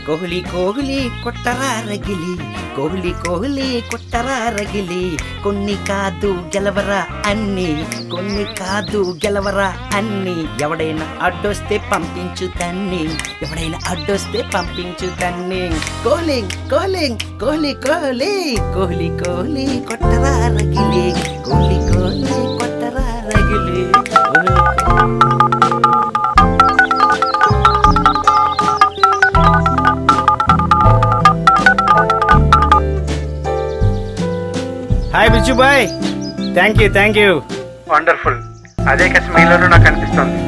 కోహ్లీ కోహ్లీ కొట్టరా రగిలి, కోహ్లీ కోహ్లీ కొట్టరా రగిలి, కొన్ని కాదు గెలవరా అన్ని, కొన్ని కాదు గెలవరా అన్ని, ఎవడైనా అడ్డొస్తే పంపించు తన్ని, ఎవడైనా అడ్డొస్తే పంపించు తన్ని. కోహ్లింగ్ కోహ్లింగ్ కోహ్లీ కోహ్లీ, కోహ్లీ కోహ్లీ కొట్టరా రగిలి, కోహ్లీ కోహ్లీ కొట్టరా రగిలి. Hi Bichchu boy, thank you. Wonderful. అదే కసి మీలోనూ నాకు అనిపిస్తుంది.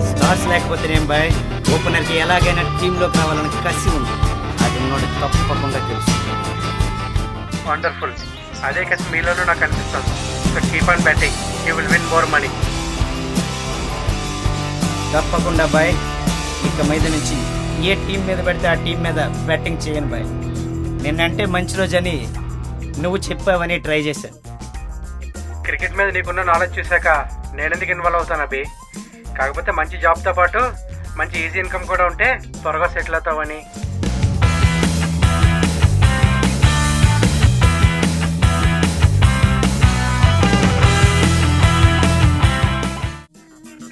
స్టార్స్ లేకపోతేనేం బాయ్, ఓపెనర్కి ఎలాగైనా టీంలోకి రావాలని కసి ఉంది. అది ఉన్నోడు తప్పకుండా తెలుసు. వండర్ఫుల్. అదే కసి మీలోనూ నాకు అనిపిస్తుంది. So keep on batting, you will win more money. తప్పకుండా బాయ్, ఇక మీద నుంచి ఏ టీం మీద పెడితే ఆ టీం మీద బ్యాటింగ్ చేయను బాయ్. నిన్నంటే మంచి రోజని నువ్వు చెప్పావని ట్రై చేశాను. క్రికెట్ మీద నీకున్న నాలెడ్జ్ చూశాక నేనెందుకు ఇన్వాల్వ్ అవుతాను అభి. కాకపోతే మంచి జాబ్తో పాటు మంచి ఈజీ ఇన్కమ్ కూడా ఉంటే త్వరగా సెటిల్ అవుతావని.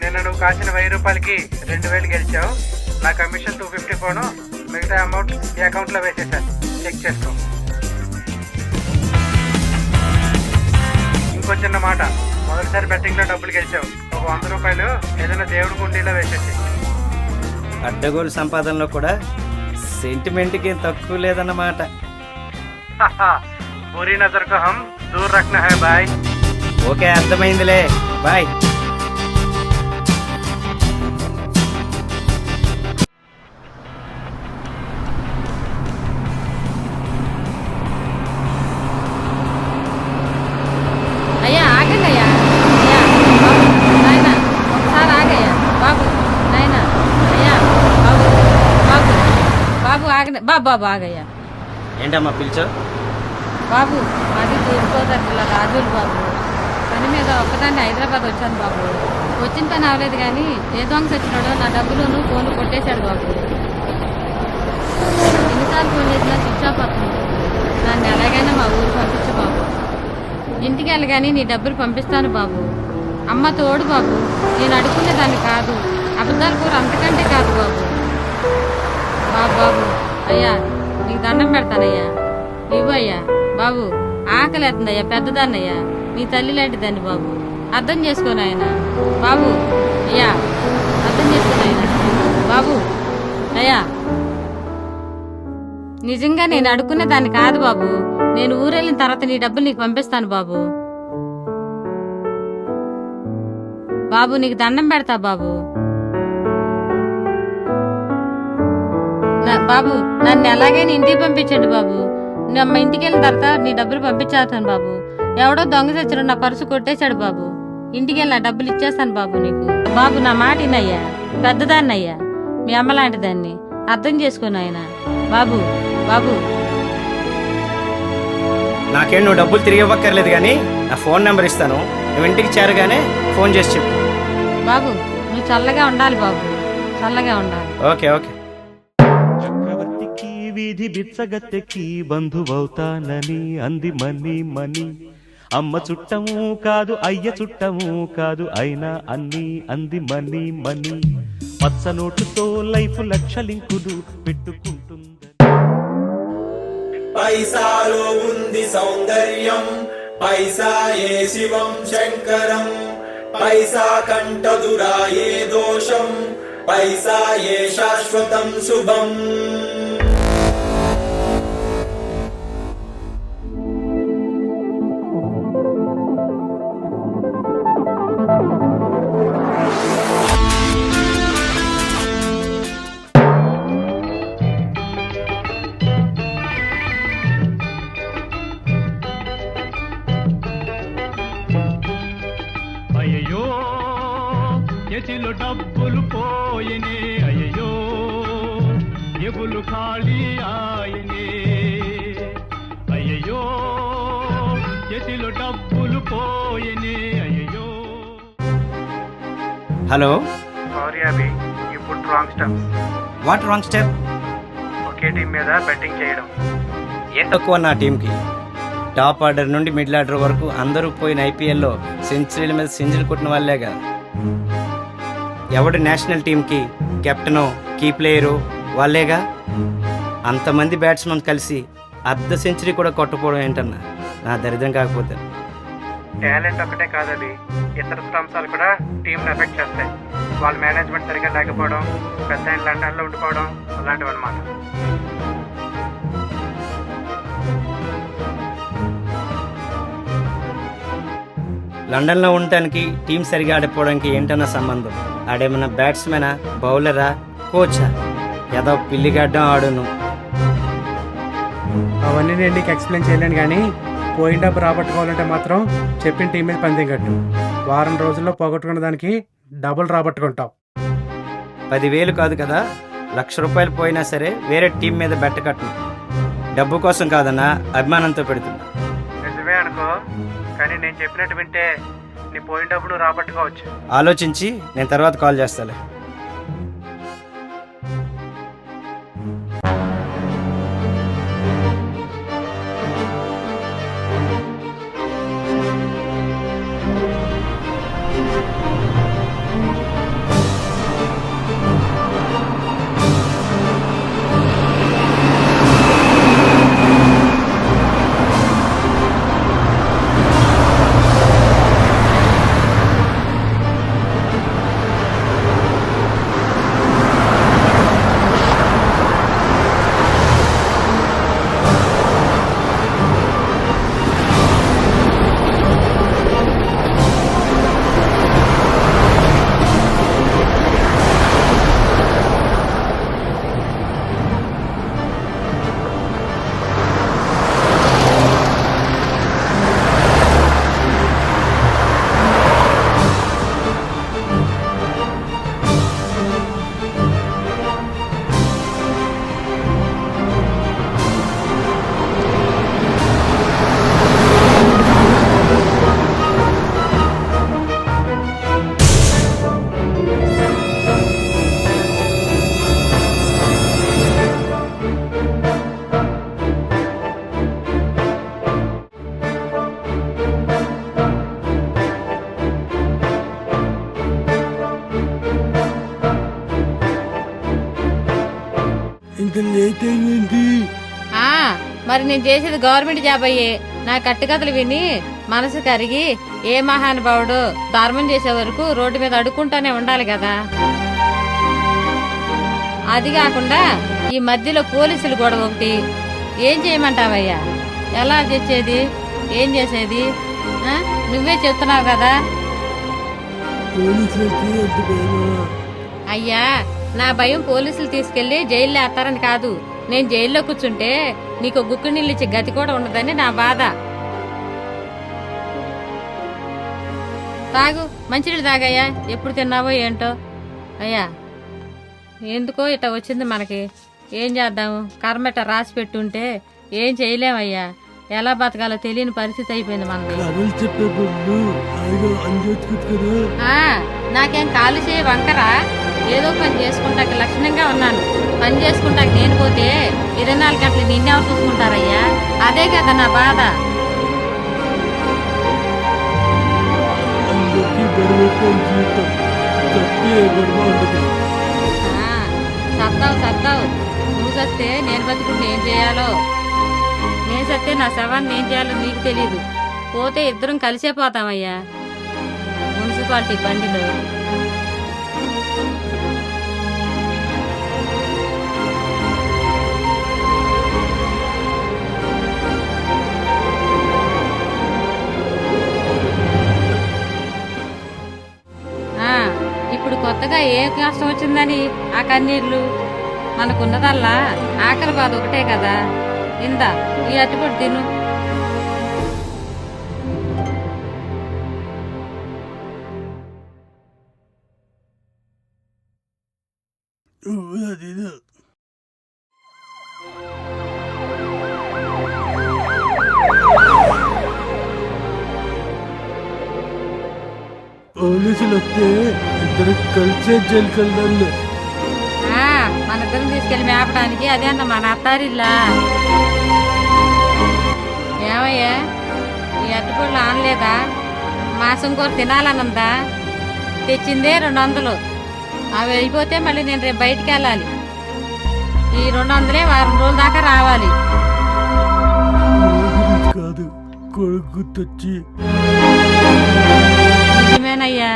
నిన్న నువ్వు కాసిన 1000 రూపాయలకి 2000 గెలిచావు. నా కమిషన్ 250 పోను, మిగతా అమౌంట్ ఈ అకౌంట్లో వేసేసాను. చెక్ చేసుకో. ఇంకో చిన్న మాట, మొదటిసారి బెట్టింగ్లో డబ్బులు గెలిచావు, ఒక 100 రూపాయలు ఏదైనా దేవుడి కుండీలో వేసేసి. అడ్డగోలు సంపాదనలో కూడా సెంటిమెంట్కి తక్కువ లేదన్నమాట. బురీ నజర్ కో హమ్ దూర్ రఖనా హై బాయ్. ఓకే, అర్థమైందిలే, బాయ్. బాబు ఆగయ్యా. ఏంటమ్మా పిలిచావు? బాబు అది తూర్పుగోదావరి రాజులు బాబు. పని మీద ఒక్కదాన్ని హైదరాబాద్ వచ్చాను బాబు. వచ్చిన పని అవ్వలేదు కానీ ఏ దొంగ వచ్చినాడో నా డబ్బులను ఫోన్ కొట్టేశాడు బాబు. ఎన్నిసార్లు ఫోన్ చేసినా స్విచ్ ఆఫ్ అవుతుంది. నన్ను ఎలాగైనా మా ఊరు పంపించు బాబు. ఇంటికి వెళ్ళగాని నీ డబ్బులు పంపిస్తాను బాబు. అమ్మ తోడు బాబు. నేను అడుక్కునే దాన్ని కాదు, అబద్ధాలు కూర అంతకంటే కాదు బాబు. బాబు అయ్యా, నీకు దండం పెడతానయ్యా, ఇవ్వు అయ్యా. బాబు ఆకలి అవుతుందయ్యా, పెద్దదాన్నయ్యా, నీ తల్లి లాంటిదాన్ని బాబు. అర్థం చేసుకోను ఆయన బాబు. అయ్యా అర్థం చేసుకోను ఆయన బాబు. అయ్యా నిజంగా నేను అడుక్కునే దాన్ని కాదు బాబు. నేను ఊరెళ్ళిన తర్వాత నీ డబ్బులు నీకు పంపిస్తాను బాబు. బాబు నీకు దండం పెడతా బాబు. బాబు నన్ను ఎలాగైనా ఇంటికి పంపించండి బాబు. మా ఇంటికి వెళ్ళిన తర్వాత నీ డబ్బులు పంపించేస్తాను బాబు. ఎవడో దొంగ తెచ్చాడు, నా పర్సు కొట్టేశాడు బాబు. ఇంటికి వెళ్ళి నా డబ్బులు ఇచ్చేస్తాను బాబు నీకు. బాబు నా మాట వినయ్యా, పెద్దదాన్ని అయ్యా, మీ అమ్మ లాంటి దాన్ని. అర్థం చేసుకుని ఆయన బాబు. బాబు నాకేం నువ్వు డబ్బులు తిరిగి ఇవ్వక్కర్లేదు కానీ నా ఫోన్ నెంబర్ ఇస్తాను, నువ్వు ఇంటికి చేరగానే ఫోన్ చేసి చెప్పు. బాబు నువ్వు చల్లగా ఉండాలి బాబు, చల్లగా ఉండాలి. Okay okay. చక్రవర్తికి వీధి బిచ్చగత్తెకి బంధువవుతానని అంది మనీ మనీ. అమ్మ చుట్టము కాదు, అయ్య చుట్టము కాదు, అయినా అన్ని అంది మనీ మనీ. పచ్చ నోటుతో లైఫ్ లక్షలింకులు పెట్టుకుంటుంది. పైసాలో ఉంది సౌందర్యం, పైసాయే శివం శంకరం. పైసా కంటదురా ఏ దోషం, పైసాయే శాశ్వతం శుభం. అయ్యో చేతిలో డబ్బులు పోయనే, అయ్యో ఎబులు ఖాళీ ఆయనే. అయ్యో చేతిలో డబ్బులు పోయనే, అయ్యో. హలో, సారీ అభి, ఇప్పుడు wrong step. What wrong step? Okay team మీద బెట్టింగ్ చేయడం. ఏం తక్కువ నా టీంకి? టాప్ ఆర్డర్ నుండి మిడిల్ ఆర్డర్ వరకు అందరూ పోయిన ఐపీఎల్లో సెంచరీల మీద సెంచరీలు కొట్టిన వాళ్ళేగా. ఎవడు నేషనల్ టీంకి కెప్టెనో కీ ప్లేయరు వాళ్ళేగా. అంతమంది బ్యాట్స్మెన్ కలిసి అర్ధ సెంచరీ కూడా కొట్టకపోవడం ఏంటన్నా నా దరిద్రం కాకపోతే. టాలెంట్ ఒకటే కాదది, ఇతర అంశాలు కూడా టీంని ఎఫెక్ట్ చేస్తాయి. వాళ్ళ మేనేజ్మెంట్ సరిగా లేకపోవడం, పెద్ద ఆయన లండన్లో ఉండిపోవడం అలాంటివి అనమాట. లండన్లో ఉండటానికి టీం సరిగా ఆడిపోవడానికి ఏంటన్నా సంబంధం? ఆడేమన్నా బ్యాట్స్మెనా, బౌలరా, కోచా? ఏదో పిల్లిగడ్డం ఆడును. అవన్నీ నేను నీకు ఎక్స్ప్లెయిన్ చేయలేను, కానీ పోయిన డబ్బు రాబట్టుకోవాలంటే మాత్రం చెప్పిన టీం మీద పందెం కట్టు. వారం రోజుల్లో పోగొట్టుకున్న దానికి డబుల్ రాబట్టుకుంటావు. 10,000 కాదు కదా, ₹1,00,000 పోయినా సరే వేరే టీం మీద బెట్ట కట్టను. డబ్బు కోసం కాదన్నా, అభిమానంతో పెడుతున్నా. నిజమే అనుకో, కానీ నేను చెప్పినట్టు వింటే నీ పోయిన డబ్బు నువ్వు రాబట్టుకోవచ్చు. ఆలోచించి నేను తర్వాత కాల్ చేస్తాలే. ఆ, మరి నేను చేసేది గవర్నమెంట్ జాబ్ అయ్యే నా కట్టుకథలు విని మనసు కరిగి ఏ మహానుభావుడు ధర్మం చేసే వరకు రోడ్డు మీద అడుక్కుంటానే ఉండాలి కదా. అది కాకుండా ఈ మధ్యలో పోలీసులు గొడవ ఒకటి. ఏం చేయమంటావయ్యా? ఎలా తెచ్చేది? ఏం చేసేది? నువ్వే చెప్తున్నావు కదా. అయ్యా, నా భయం పోలీసులు తీసుకెళ్లి జైల్లో వేస్తారని కాదు. నేను జైల్లో కూర్చుంటే నీకు గుక్కు నీళ్ళు ఇచ్చే గతి కూడా ఉండదని నా బాధ. తాగు, మంచినీళ్ళు తాగయ్యా. ఎప్పుడు తిన్నావో ఏంటో. అయ్యా, ఎందుకో ఇట్లా వచ్చింది మనకి. ఏం చేద్దాము? కర్మట రాసి పెట్టుంటే ఏం చేయలేమయ్యా. ఎలా బతకాలో తెలియని పరిస్థితి అయిపోయింది మనది. నాకేం కాలు చేయ వంకరా? ఏదో పని చేసుకుంటాక లక్షణంగా ఉన్నాను. పని చేసుకుంటాక నేను పోతే 24 గంటలు నిన్నెవరు చూసుకుంటారయ్యా? అదే కదా నా బాధ. సత్తావు నువ్వు సత్తే నేను బతుకుంటే ఏం చేయాలో, నేను సత్తే నా శవాన్ని ఏం చేయాలో నీకు తెలీదు. పోతే ఇద్దరం కలిసే పోతామయ్యా మున్సిపాలిటీ బండిలో. ఇప్పుడు కొత్తగా ఏ కష్టం వచ్చిందని ఆ కన్నీళ్లు? మనకున్నదల్లా ఆకలి బాధ ఒకటే కదా. ఇందా ఈ అట్టుపడి తిను. పోలీసులు వస్తే ఇద్దరు కలిసే జైలుకి వెళ్దాంలే. మన ఇద్దరం తీసుకెళ్ళి మేపడానికి అదే అన్న మన అత్తారిల్లా. ఏమయ్యా ఈ అట్టుపళ్ళు ఆనలేదా? మాసం కూర తినాలనుందా? తెచ్చిందే 200. అవి అయిపోతే మళ్ళీ నేను రేపు బయటికి వెళ్ళాలి. ఈ 200 వారం రోజుల దాకా రావాలి. కాదు కొడుకు తెచ్చి. నిజమేనయ్యా,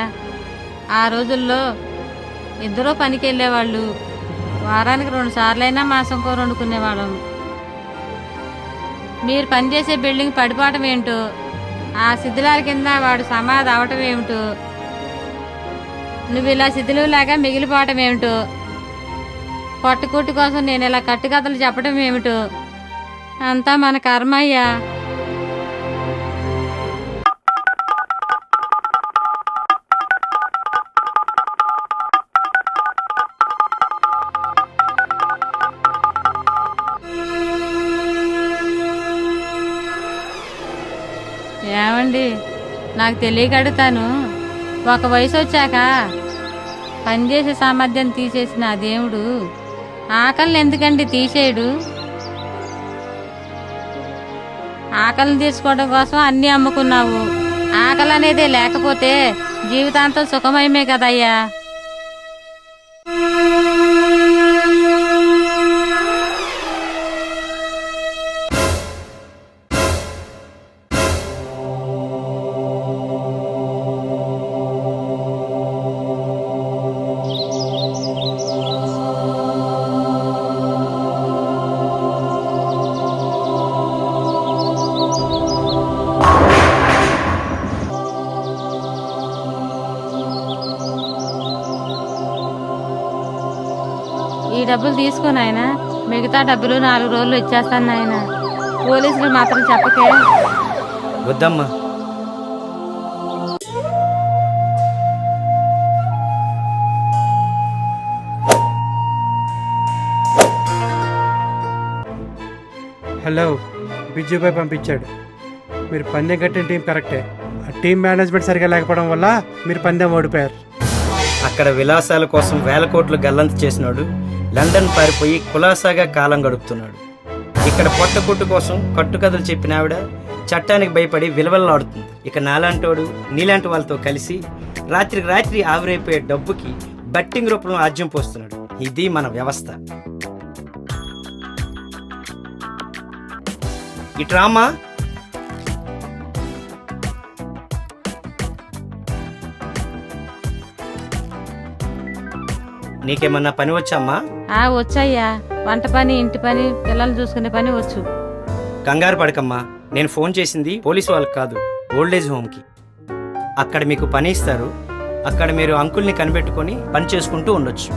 ఆ రోజుల్లో ఇద్దరూ పనికి వెళ్ళేవాళ్ళు. వారానికి 2 సార్లైనా మాసం కూర వండుకునేవాళ్ళం. మీరు పనిచేసే బిల్డింగ్ పడిపోవటం ఏంటో, ఆ శిథిలాల కింద వాడు సమాధి అవటం ఏమిటో, నువ్వు ఇలా శిథిలులాగా మిగిలిపోవటం ఏమిటో, పట్టుకుట్టు కోసం నేను ఇలా కట్టుకథలు చెప్పడం ఏమిటో, అంతా మన కర్మ అయ్యా. ఏమండి, నాకు తెలియక అడుగుతాను. ఒక వయసు వచ్చాక పనిచేసే సామర్థ్యం తీసేసిన ఆ దేవుడు ఆకలిని ఎందుకండి తీసేయడు? ఆకలిని తీసుకోవడం కోసం అన్నీ అమ్ముకున్నావు. ఆకలి అనేదే లేకపోతే జీవితాంతం సుఖమయమే కదయ్యా. ఈ డబ్బులు తీసుకుని ఆయన, మిగతా డబ్బులు 4 రోజులు ఇచ్చేస్తాను నాయన. పోలీసులు మాత్రం చెప్పకే. వద్దమ్మా. హలో, బిజ్జుబాయ్ పంపించాడు. మీరు పందెం కట్టిన టీం కరెక్టే. ఆ టీం మేనేజ్మెంట్ సరిగా లేకపోవడం వల్ల మీరు పందెం ఓడిపోయారు. అక్కడ విలాసాల కోసం 1000 కోట్లు గల్లంతు చేసినాడు లండన్ పారిపోయి కులాసాగా కాలం గడుపుతున్నాడు. ఇక్కడ పొట్టకొట్టు కోసం కట్టుకథలు చెప్పిన ఆవిడ చట్టానికి భయపడి విలవల్లాడుతుంది. ఇక నాలాంటోడు నీలాంటి వాళ్ళతో కలిసి రాత్రికి రాత్రి ఆవిరైపోయే డబ్బుకి బట్టింగ్ రూపంలో ఆజ్యం పోస్తున్నాడు. ఇది మన వ్యవస్థ. ఇట్రామా. నీకేమన్నా పని వచ్చామ్మా? వచ్చాయ్యా. వంట పని, ఇంటి పని, పిల్లలు చూసుకునే పని వచ్చు. కంగారు పడకమ్మా. నేను ఫోన్ చేసింది పోలీసు వాళ్ళకి కాదు, ఓల్డేజ్ హోమ్కి. అక్కడ మీకు పని ఇస్తారు. అక్కడ మీరు అంకుల్ని కనిపెట్టుకొని పని చేసుకుంటూ ఉండొచ్చు.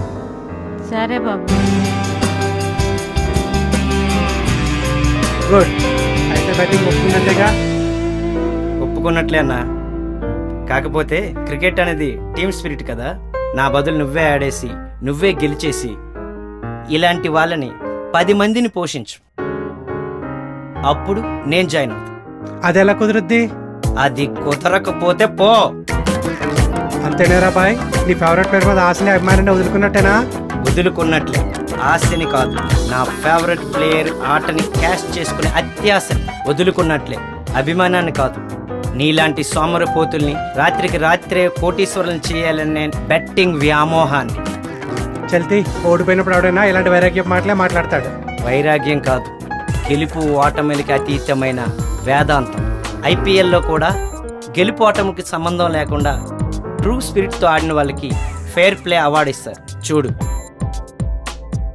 సరే బాబు. గుడ్. అయితే బ్యాటింగ్ ఒప్పుకున్నట్లేగా? ఒప్పుకున్నట్లే అన్నా. కాకపోతే క్రికెట్ అనేది టీమ్ స్పిరిట్ కదా. నా బదులు నువ్వే ఆడేసి నువ్వే గెలిచేసి ఇలాంటి వాళ్ళని 10 మందిని పోషించు. అప్పుడు నేను జాయిన్ అవుతా. అది ఎలా కుదురుద్ది? అది కుదరకపోతే పో. అంతేనేరా బాయ్? నీ ఫేవరెట్ ప్లేయర్ మీద ఆశని అభిమానాన్ని వదులుకున్నట్టేనా? వదులుకున్నట్లే. ఆశని కాదు, నా ఫేవరెట్ ప్లేయర్ ఆటని క్యాష్ చేసుకునే అత్యాశని వదులుకున్నట్లే. అభిమానాన్ని కాదు. నీలాంటి సోమరపోతుల్ని రాత్రికి రాత్రే కోటీశ్వరులను చేయాలనే బెట్టింగ్ వ్యామోహాన్ని. చల్తి, ఓడిపోయినప్పుడు ఎవడైనా ఇలాంటి వైరాగ్యం మాటలే మాట్లాడతాడు. వైరాగ్యం కాదు, గెలుపు ఓటమికి అతీతమైన వేదాంతం. ఐపీఎల్లో కూడా గెలుపు ఓటమికి సంబంధం లేకుండా ట్రూ స్పిరిట్తో ఆడిన వాళ్ళకి ఫెయిర్ ప్లే అవార్డు ఇస్తారు. చూడు,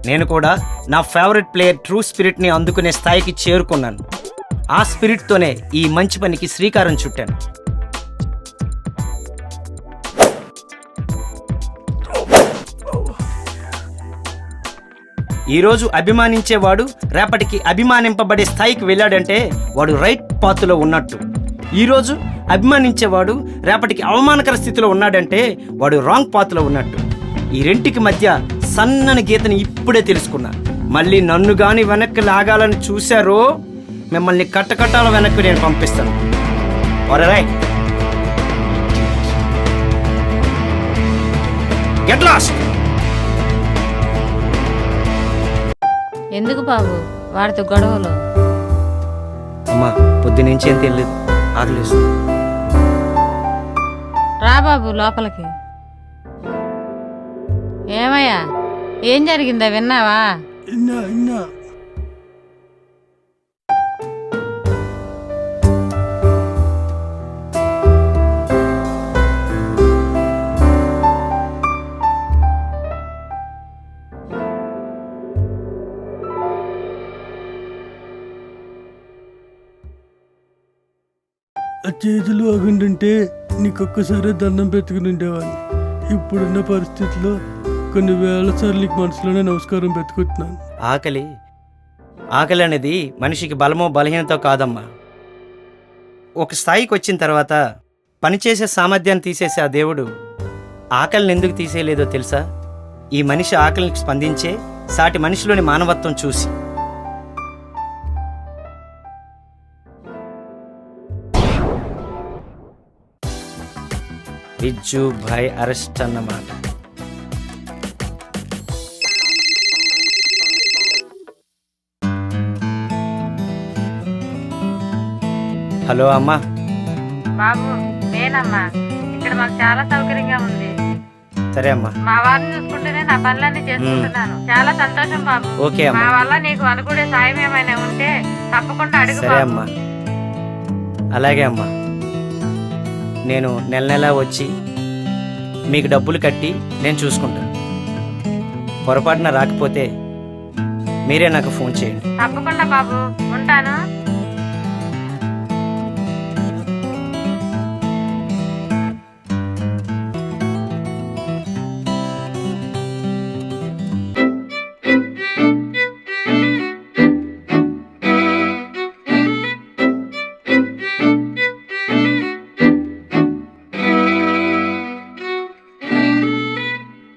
నేను కూడా నా ఫేవరెట్ ప్లేయర్ ట్రూ స్పిరిట్ని అందుకునే స్థాయికి చేరుకున్నాను. ఆ స్పిరిట్తోనే ఈ మంచి పనికి శ్రీకారం చుట్టాను. ఈరోజు అభిమానించేవాడు రేపటికి అభిమానింపబడే స్థాయికి వెళ్ళాడంటే వాడు రైట్ పాత్లో ఉన్నట్టు. ఈరోజు అభిమానించేవాడు రేపటికి అవమానకర స్థితిలో ఉన్నాడంటే వాడు రాంగ్ పాత్లో ఉన్నట్టు. ఈ రెంటికి మధ్య సన్నని గీతని ఇప్పుడే తెలుసుకున్నా. మళ్ళీ నన్ను గాని వెనక్కి లాగాలని చూశారో మిమ్మల్ని కట్టకట్టాల వెనక్కి నేను పంపిస్తాను. Get lost. ఎందుకు బాబు వాడితో గొడవలు? అమ్మా పొద్దునుంచి ఏం తెలియదు, ఆకలిస్తుంది. రా బాబు లోపలికి. ఏమయ్యా ఏం జరిగిందా విన్నావా? ఇన్నా ఆ చేతులు అగుండుంటే నీకొక్కసారి దండం పెట్టుకుని ఉండేవాడిని. ఇప్పుడున్న పరిస్థితిలో కొన్ని వేల సార్లు నీకు మనసులోనే నమస్కారం పెట్టుకుంటున్నాను. ఆకలి అనేది మనిషికి బలమో బలహీనతో కాదమ్మా. ఒక స్థాయికి వచ్చిన తర్వాత పనిచేసే సామర్థ్యాన్ని తీసేసే ఆ దేవుడు ఆకలిని ఎందుకు తీసేయలేదో తెలుసా? ఈ మనిషి ఆకలికి స్పందించే సాటి మనిషిలోని మానవత్వం చూసి. బిజ్జు భాయ్ అరెస్ట్ అన్నమాట. హలో అమ్మా. బాబు నేనమ్మా. ఇక్కడ మాకు చాలా సౌకర్యంగా ఉంది. సరే అమ్మా. మా వారిని చూసుకుంటేనే నా పనులన్నీ చేసుకుంటున్నాను. చాలా సంతోషం బాబు. ఓకే అమ్మా. మా వల్ల నీకు అనుకునే సాయం ఏమైనా ఉంటే తప్పకుండా అడుగు. సరే అమ్మా. అలాగే అమ్మా. నేను నెల నెలా వచ్చి మీకు డబ్బులు కట్టి నేను చూసుకుంటాను. పొరపాటున రాకపోతే మీరే నాకు ఫోన్ చేయండి. తప్పకుండా బాబు, ఉంటాను.